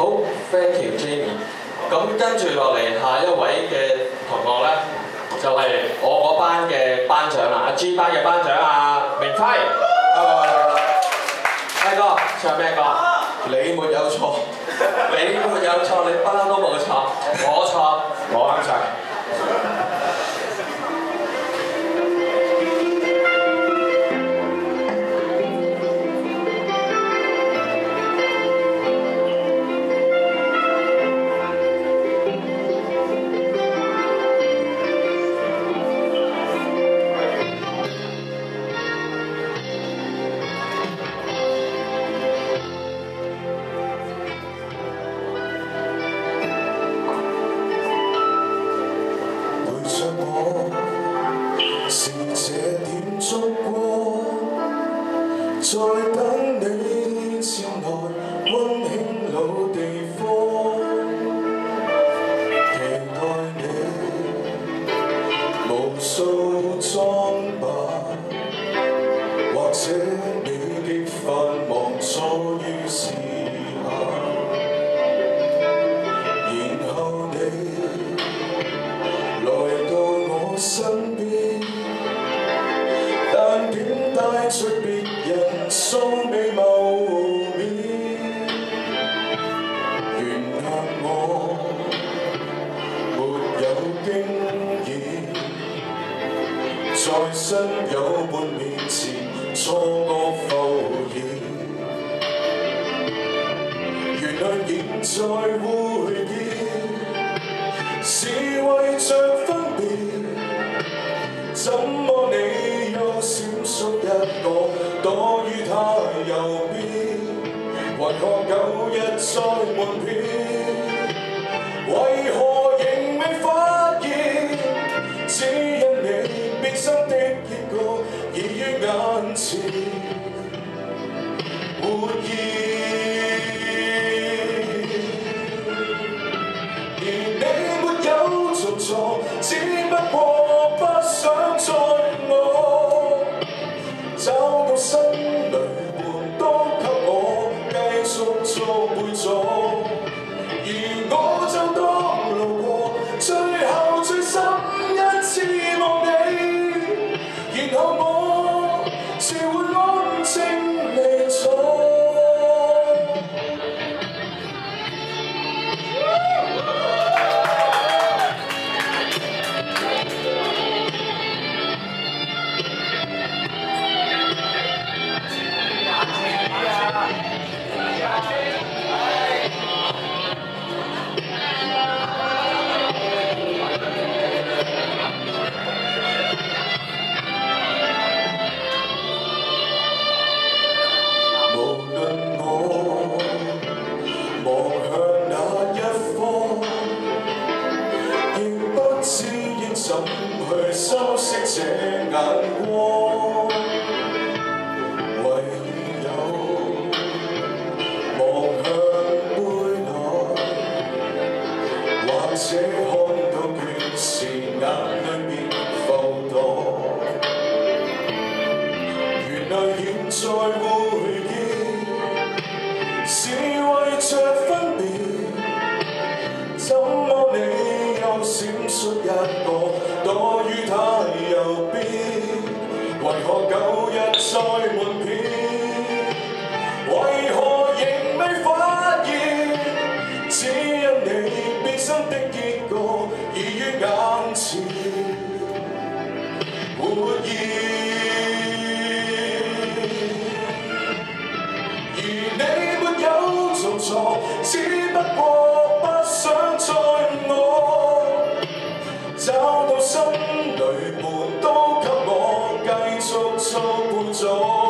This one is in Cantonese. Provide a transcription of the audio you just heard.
好 ，thank you Jamie。咁跟住落嚟下一位嘅同學咧，就係我嗰班嘅班長啦，阿 G 班嘅班長阿明輝。輝哥唱咩歌？你沒有錯，你沒有錯，你不嬲都冇錯，我錯，我啱晒。在等你前來溫馨老地方，期待你無數裝扮，或者你極繁忙錯於時限，然後你來到我身邊，但竟帶出別人素未謀面，原諒我沒有經驗，在新友們面前錯愕浮現，原來現在會見是為着分別，怎麼你又閃縮一個躲於他右邊，為何舊日在瞞騙，為何仍未發現，只因你變心的結局已於眼前活現，而你沒有做錯，只不過不想再我找到新旅伴都給我繼續做陪助，而我就當路過，最後最深一次望你，然後我自會安靜離座。怎去修飾這眼光？唯有望向背內，或者看到決時眼裏面浮動。原來現在會見是為着分別，怎麼你又閃縮一個？躲於他右邊，為何舊日在瞞騙？為何仍未發現？只因你變心的結局已於眼前活現，而你沒有做錯，只不過不想再我。找到新旅伴都給我繼續做伴奏。